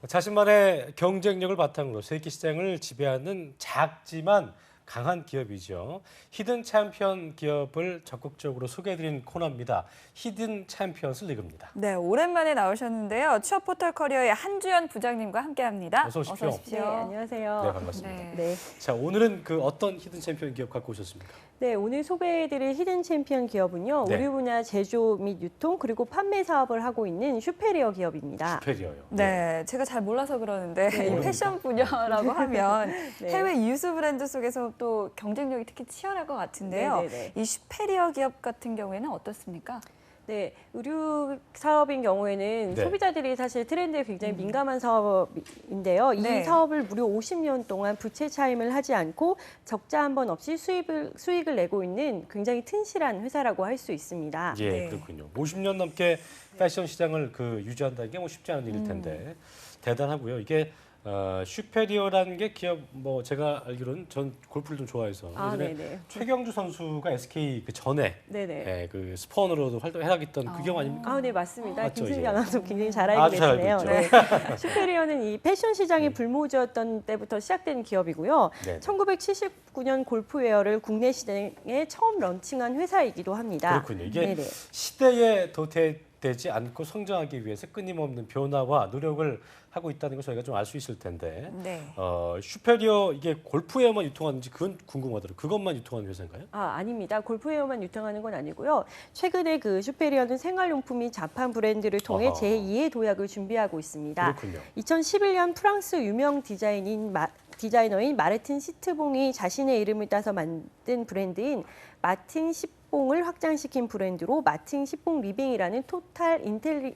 자신만의 경쟁력을 바탕으로 세계 시장을 지배하는 작지만 강한 기업이죠. 히든 챔피언 기업을 적극적으로 소개해드린 코너입니다. 히든 챔피언스 리그입니다. 네, 오랜만에 나오셨는데요. 취업 포털 커리어의 한주연 부장님과 함께합니다. 어서 오십시오. 네, 안녕하세요. 네, 반갑습니다. 네. 네. 자, 오늘은 어떤 히든 챔피언 기업 갖고 오셨습니까? 네, 오늘 소개해드릴 히든 챔피언 기업은요. 네. 의류 분야 제조 및 유통 그리고 판매 사업을 하고 있는 슈페리어 기업입니다. 슈페리어요. 네, 제가 잘 몰라서 그러는데 네. 이 패션 분야라고 하면 네. 해외 유수 브랜드 속에서 또 경쟁력이 특히 치열할 것 같은데요. 네. 이 슈페리어 기업 같은 경우에는 어떻습니까? 네, 의류 사업인 경우에는 네. 소비자들이 사실 트렌드에 굉장히 민감한 사업인데요. 네. 이 사업을 무려 50년 동안 부채 차임을 하지 않고 적자 한 번 없이 수익을 내고 있는 굉장히 튼실한 회사라고 할 수 있습니다. 예, 네. 그렇군요. 50년 넘게 패션 시장을 쉽지 않은 일일 텐데 대단하고요. 이게 슈페리어라는 게 기업 제가 알기로는 전 골프를 좀 좋아해서 예전에 네네. 최경주 선수가 SK 그 전에 네네. 예, 그 스폰으로도 활약했던 그 기업 아닙니까? 네, 맞습니다. 맞죠, 김승기 예. 아나운서 굉장히 잘 알고 아주 잘 알고 계시네요. 있죠. 네. 슈페리어는 이 패션 시장의 불모지였던 때부터 시작된 기업이고요. 네. 1979년 골프웨어를 국내 시장에 처음 런칭한 회사이기도 합니다. 그렇군요. 이게 네네. 시대에 도태되지 않고 성장하기 위해서 끊임없는 변화와 노력을 하고 있다는 걸 저희가 좀 알 수 있을 텐데 네. 슈페리어 이게 골프웨어만 유통하는지 그건 궁금하더라고요. 그것만 유통하는 회사인가요? 아닙니다. 골프웨어만 유통하는 건 아니고요. 최근에 그 슈페리어는 생활용품 및 자판 브랜드를 통해 어허. 제2의 도약을 준비하고 있습니다. 그렇군요. 2011년 프랑스 유명 디자이너인 마르틴 시트봉이 자신의 이름을 따서 만든 브랜드인 마틴 시봉을 확장시킨 브랜드로 마틴 시봉 리빙이라는 토탈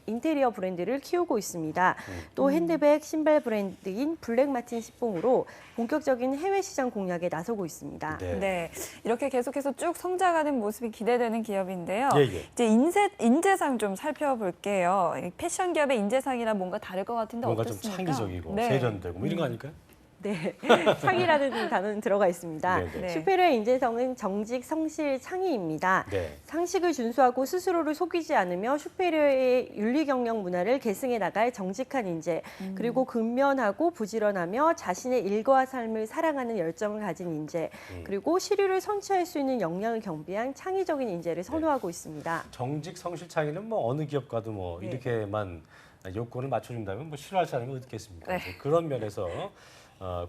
인테리어 브랜드를 키우고 있습니다. 또 핸드백, 신발 브랜드인 블랙 마틴 시봉으로 본격적인 해외 시장 공략에 나서고 있습니다. 네. 네, 이렇게 계속해서 쭉 성장하는 모습이 기대되는 기업인데요. 예. 이제 인재상 좀 살펴볼게요. 이 패션 기업의 인재상이랑 뭔가 다를 것 같은데 뭔가 좀 어떻습니까? 창의적이고 네. 세련되고 이런 거 아닐까요? 네, 창의라는 단어는 들어가 있습니다. 네, 네. 슈페리어의 인재성은 정직, 성실, 창의입니다. 네. 상식을 준수하고 스스로를 속이지 않으며 슈페리어의 윤리 경영 문화를 계승해 나갈 정직한 인재, 그리고 근면하고 부지런하며 자신의 일과 삶을 사랑하는 열정을 가진 인재, 그리고 시류를 선취할 수 있는 역량을 경비한 창의적인 인재를 선호하고 있습니다. 정직 성실 창의는 어느 기업 가도 네. 이렇게만 요건을 맞춰준다면 싫어할 사람이 어디 있겠습니까? 네. 이제 그런 면에서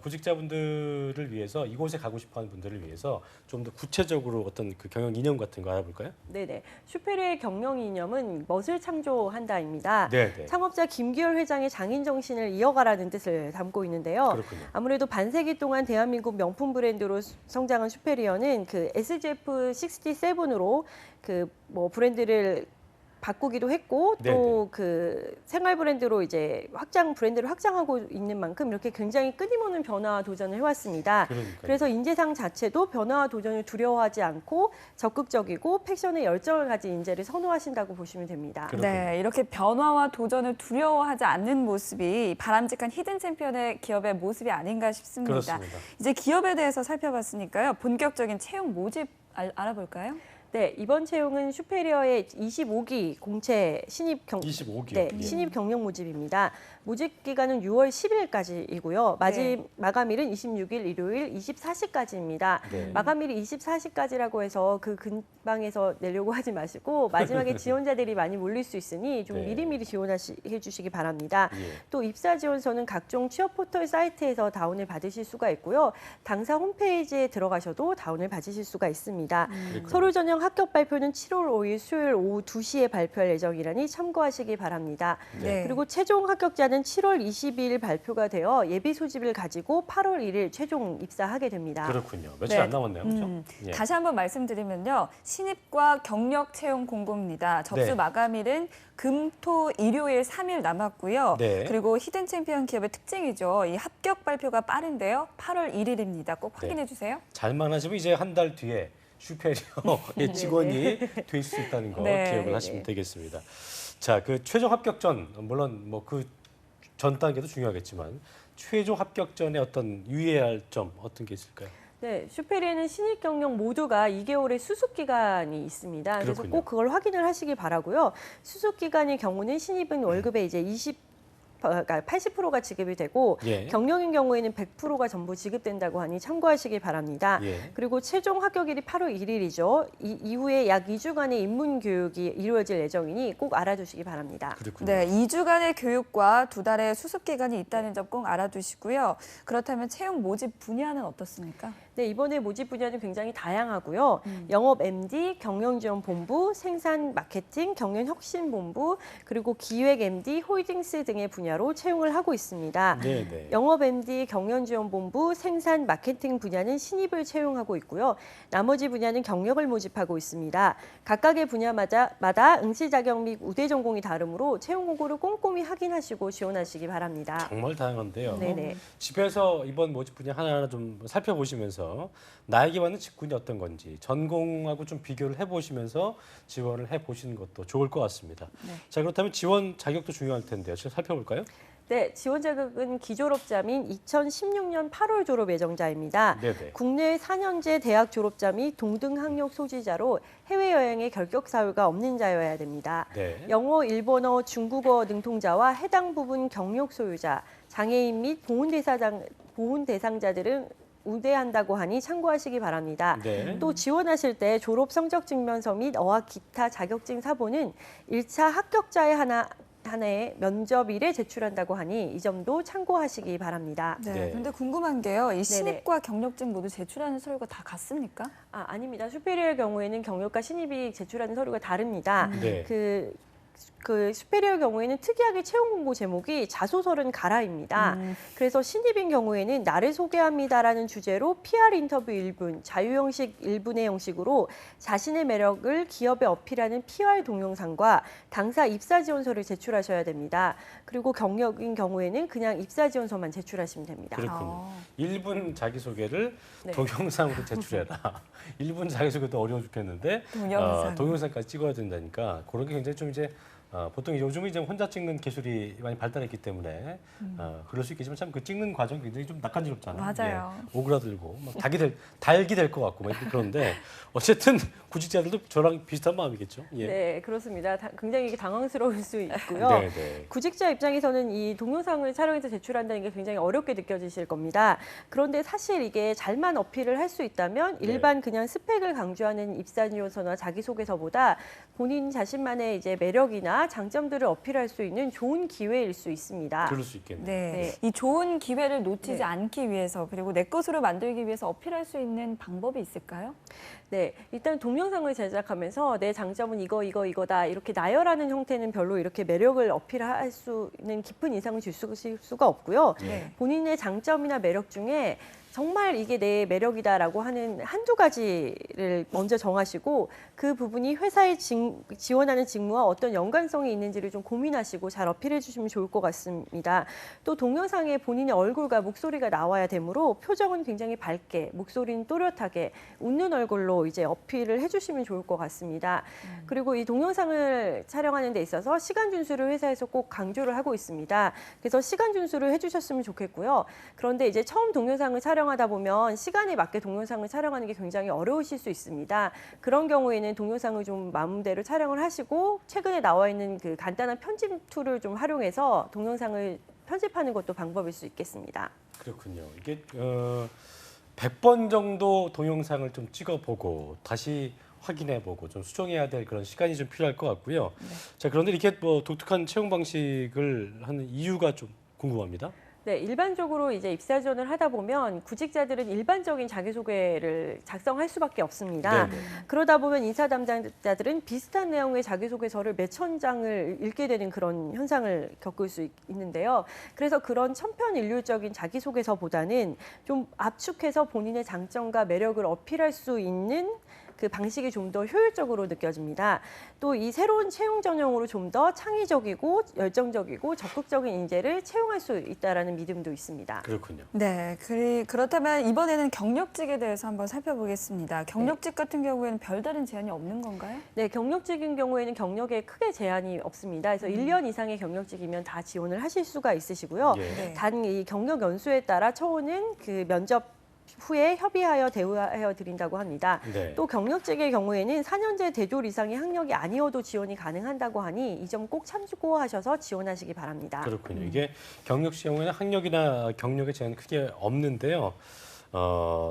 구직자분들을 위해서 이곳에 가고 싶어하는 분들을 위해서 좀 더 구체적으로 어떤 그 경영 이념 같은 거 알아볼까요? 네네. 슈페리어의 경영 이념은 멋을 창조한다입니다. 네. 창업자 김기열 회장의 장인 정신을 이어가라는 뜻을 담고 있는데요. 그렇군요. 아무래도 반세기 동안 대한민국 명품 브랜드로 성장한 슈페리어는 그 SGF 67으로 브랜드를 바꾸기도 했고 또 그 생활 브랜드로 이제 브랜드를 확장하고 있는 만큼 이렇게 굉장히 끊임없는 변화와 도전을 해왔습니다. 그러니까요. 그래서 인재상 자체도 변화와 도전을 두려워하지 않고 적극적이고 패션에 열정을 가진 인재를 선호하신다고 보시면 됩니다. 그렇군요. 네, 이렇게 변화와 도전을 두려워하지 않는 모습이 바람직한 히든 챔피언의 기업의 모습이 아닌가 싶습니다. 그렇습니다. 이제 기업에 대해서 살펴봤으니까요. 본격적인 채용 모집 알아볼까요? 네, 이번 채용은 슈페리어의 25기 공채 신입 25기요. 네, 예. 신입 경력 모집입니다. 모집 기간은 6월 10일까지이고요. 마감일은 26일 일요일 24시까지입니다. 네. 마감일이 24시까지라고 해서 그 근방에서 내려고 하지 마시고 마지막에 지원자들이 많이 몰릴 수 있으니 좀 네. 미리미리 지원해 주시기 바랍니다. 예. 또 입사 지원서는 각종 취업 포털 사이트에서 다운을 받으실 수가 있고요. 당사 홈페이지에 들어가셔도 다운을 받으실 수가 있습니다. 그렇군요. 서류 전형 합격 발표는 7월 5일 수요일 오후 2시에 발표할 예정이라니 참고하시기 바랍니다. 네. 그리고 최종 합격자는 7월 22일 발표가 되어 예비 소집을 가지고 8월 1일 최종 입사하게 됩니다. 그렇군요. 며칠 네. 안 남았네요. 그렇죠? 예. 다시 한번 말씀드리면요. 신입과 경력 채용 공고입니다. 접수 네. 마감일은 금, 토, 일요일 3일 남았고요. 네. 그리고 히든 챔피언 기업의 특징이죠. 이 합격 발표가 빠른데요. 8월 1일입니다. 꼭 확인해 주세요. 잘만 하시면 이제 한 달 뒤에 슈페리어의 직원이 될 수 있다는 거 네. 기억을 하시면 되겠습니다. 자, 그 최종 합격 전 물론 그 전 단계도 중요하겠지만 최종 합격 전에 어떤 유의해야 할 점 어떤 게 있을까요? 네, 슈페리에는 신입 경력 모두가 2개월의 수습 기간이 있습니다. 그래서 그렇군요. 꼭 그걸 확인을 하시기 바라고요. 수습 기간의 경우는 신입은 월급의 이제 그러니까 80%가 지급이 되고 예. 경력인 경우에는 100%가 전부 지급된다고 하니 참고하시기 바랍니다. 예. 그리고 최종 합격일이 8월 1일이죠. 이후에 약 2주간의 입문 교육이 이루어질 예정이니 꼭 알아두시기 바랍니다. 그렇군요. 네, 2주간의 교육과 2달의 수습 기간이 있다는 점 꼭 알아두시고요. 그렇다면 채용 모집 분야는 어떻습니까? 네, 이번에 모집 분야는 굉장히 다양하고요. 영업 MD, 경영지원본부, 생산 마케팅, 경영혁신본부, 그리고 기획 MD, 홀딩스 등의 분야로 채용을 하고 있습니다. 네, 네. 영업 MD, 경영지원본부, 생산 마케팅 분야는 신입을 채용하고 있고요. 나머지 분야는 경력을 모집하고 있습니다. 각각의 분야마다 응시 자격 및 우대 전공이 다르므로 채용 공고를 꼼꼼히 확인하시고 지원하시기 바랍니다. 정말 다양한데요. 네네. 집에서 이번 모집 분야 하나하나 좀 살펴보시면서 나에게 맞는 직군이 어떤 건지 전공하고 좀 비교를 해보시면서 지원을 해보시는 것도 좋을 것 같습니다. 네. 자, 그렇다면 지원 자격도 중요할 텐데요. 지금 살펴볼까요? 네, 지원 자격은 기졸업자 및 2016년 8월 졸업 예정자입니다. 네네. 국내 4년제 대학 졸업자 및 동등 학력 소지자로 해외여행의 결격 사유가 없는 자여야 됩니다. 네. 영어, 일본어, 중국어 능통자와 해당 부분 경력 소유자, 장애인 및 보훈 대상자들은 우대한다고 하니 참고하시기 바랍니다. 네. 또 지원하실 때 졸업 성적 증명서 및 어학 기타 자격증 사본은 1차 합격자의 하나의 면접일에 제출한다고 하니 이 점도 참고하시기 바랍니다. 네. 네. 근데 궁금한 게요. 이 신입과 경력증 모두 제출하는 서류가 다 같습니까? 아닙니다. 슈페리어의 경우에는 경력과 신입이 제출하는 서류가 다릅니다. 네. 그 슈페리어 경우에는 특이하게 채용 공고 제목이 자소서는 가라입니다. 그래서 신입인 경우에는 나를 소개합니다라는 주제로 PR 인터뷰 1분, 자유형식 1분의 형식으로 자신의 매력을 기업에 어필하는 PR 동영상과 당사 입사 지원서를 제출하셔야 됩니다. 그리고 경력인 경우에는 그냥 입사 지원서만 제출하시면 됩니다. 그렇군요. 1분 자기소개를 네. 동영상으로 제출해라. 1분 자기소개도 어려워 죽겠는데 동영상까지 찍어야 된다니까 그런 게 굉장히 좀 이제 보통 요즘은 이제 혼자 찍는 기술이 많이 발달했기 때문에 그럴 수 있겠지만 참 그 찍는 과정이 굉장히 좀 낯간지럽잖아요. 맞아요. 예, 오그라들고 막 달기 될 것 같고 막 그런데 어쨌든 구직자들도 저랑 비슷한 마음이겠죠. 예. 네, 그렇습니다. 굉장히 당황스러울 수 있고요. 네, 네. 구직자 입장에서는 이 동영상을 촬영해서 제출한다는 게 굉장히 어렵게 느껴지실 겁니다. 그런데 사실 이게 잘만 어필을 할 수 있다면 일반 그냥 스펙을 강조하는 입사 지원서나 자기소개서보다 본인 자신만의 이제 매력이나 장점들을 어필할 수 있는 좋은 기회일 수 있습니다. 그럴 수 있겠네요. 네. 이 좋은 기회를 놓치지 네. 않기 위해서 그리고 내 것으로 만들기 위해서 어필할 수 있는 방법이 있을까요? 네, 일단 동영상을 제작하면서 내 장점은 이거다 이렇게 나열하는 형태는 별로 이렇게 매력을 어필할 수 있는 깊은 인상을 줄 수가 없고요. 네. 본인의 장점이나 매력 중에 정말 이게 내 매력이다라고 하는 한두 가지를 먼저 정하시고 그 부분이 회사에 지원하는 직무와 어떤 연관성이 있는지를 좀 고민하시고 잘 어필해 주시면 좋을 것 같습니다. 또 동영상에 본인의 얼굴과 목소리가 나와야 되므로 표정은 굉장히 밝게, 목소리는 또렷하게 웃는 얼굴로 이제 어필을 해주시면 좋을 것 같습니다. 그리고 이 동영상을 촬영하는 데 있어서 시간 준수를 회사에서 꼭 강조를 하고 있습니다. 그래서 시간 준수를 해주셨으면 좋겠고요. 그런데 이제 처음 동영상을 촬영하다 보면 시간에 맞게 동영상을 촬영하는 게 굉장히 어려우실 수 있습니다. 그런 경우에는 동영상을 좀 마음대로 촬영을 하시고 최근에 나와 있는 그 간단한 편집 툴을 좀 활용해서 동영상을 편집하는 것도 방법일 수 있겠습니다. 그렇군요. 이게 100번 정도 동영상을 좀 찍어보고 다시 확인해보고 좀 수정해야 될 그런 시간이 좀 필요할 것 같고요. 네. 자, 그런데 이렇게 뭐 독특한 채용 방식을 하는 이유가 좀 궁금합니다. 네, 일반적으로 이제 입사 지원을 하다 보면 구직자들은 일반적인 자기소개를 작성할 수밖에 없습니다. 네네. 그러다 보면 인사 담당자들은 비슷한 내용의 자기소개서를 몇천 장을 읽게 되는 그런 현상을 겪을 수 있는데요. 그래서 그런 천편일률적인 자기소개서보다는 좀 압축해서 본인의 장점과 매력을 어필할 수 있는 그 방식이 좀 더 효율적으로 느껴집니다. 또 이 새로운 채용 전형으로 좀 더 창의적이고 열정적이고 적극적인 인재를 채용할 수 있다라는 믿음도 있습니다. 그렇군요. 네, 그렇다면 이번에는 경력직에 대해서 한번 살펴보겠습니다. 경력직 같은 경우에는 별다른 제한이 없는 건가요? 네, 경력직인 경우에는 경력에 크게 제한이 없습니다. 그래서 1년 이상의 경력직이면 다 지원을 하실 수가 있으시고요. 예. 네. 단 이 경력 연수에 따라 처우는 그 면접 후에 협의하여 대우하여 드린다고 합니다. 네. 또 경력직의 경우에는 4년제 대졸 이상의 학력이 아니어도 지원이 가능한다고 하니 이 점 꼭 참고하셔서 지원하시기 바랍니다. 그렇군요. 이게 경력 시험에는 학력이나 경력에 제한 크게 없는데요.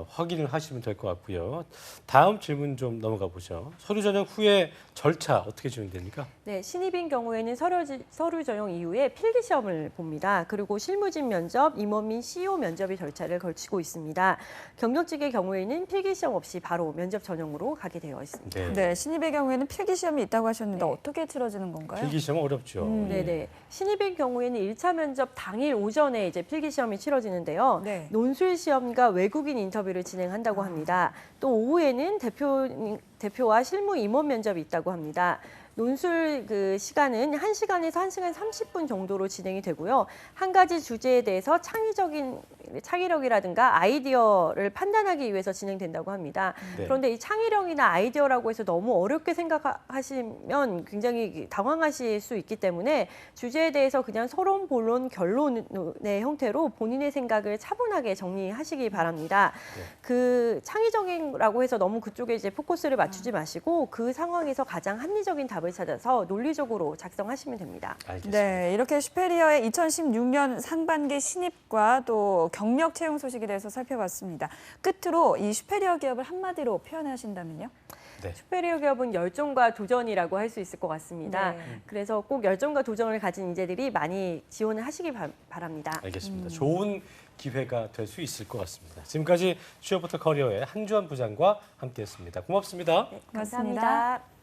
확인을 하시면 될 것 같고요. 다음 질문 좀 넘어가 보죠. 서류 전형 후에 절차 어떻게 진행됩니까? 네, 신입인 경우에는 서류 전형 이후에 필기 시험을 봅니다. 그리고 실무진 면접, 임원 및 CEO 면접의 절차를 걸치고 있습니다. 경력직의 경우에는 필기 시험 없이 바로 면접 전형으로 가게 되어 있습니다. 네. 네, 신입의 경우에는 필기 시험이 있다고 하셨는데 네. 어떻게 치러지는 건가요? 필기 시험은 어렵죠. 네네. 신입인 경우에는 1차 면접 당일 오전에 이제 필기 시험이 치러지는데요. 네. 논술 시험과 외국인 인터뷰를 진행한다고 합니다. 또 오후에는 대표와 실무 임원 면접이 있다고 합니다. 논술 그 시간은 1시간에서 1시간 30분 정도로 진행이 되고요. 한 가지 주제에 대해서 창의력이라든가 아이디어를 판단하기 위해서 진행된다고 합니다. 네. 그런데 이 창의력이나 아이디어라고 해서 너무 어렵게 생각하시면 굉장히 당황하실 수 있기 때문에 주제에 대해서 그냥 서론, 본론, 결론의 형태로 본인의 생각을 차분하게 정리하시기 바랍니다. 네. 그 창의적인라고 해서 너무 그쪽에 이제 포커스를 맞추지 마시고 그 상황에서 가장 합리적인 답을 찾아서 논리적으로 작성하시면 됩니다. 알겠습니다. 네, 이렇게 슈페리어의 2016년 상반기 신입과 또 경력 채용 소식에 대해서 살펴봤습니다. 끝으로 이 슈페리어 기업을 한마디로 표현하신다면요? 네. 슈페리어 기업은 열정과 도전이라고 할 수 있을 것 같습니다. 네. 그래서 꼭 열정과 도전을 가진 인재들이 많이 지원을 하시기 바랍니다. 알겠습니다. 좋은 기회가 될 수 있을 것 같습니다. 지금까지 취업부터 커리어의 한주환 부장과 함께했습니다. 고맙습니다. 네, 고맙습니다. 감사합니다.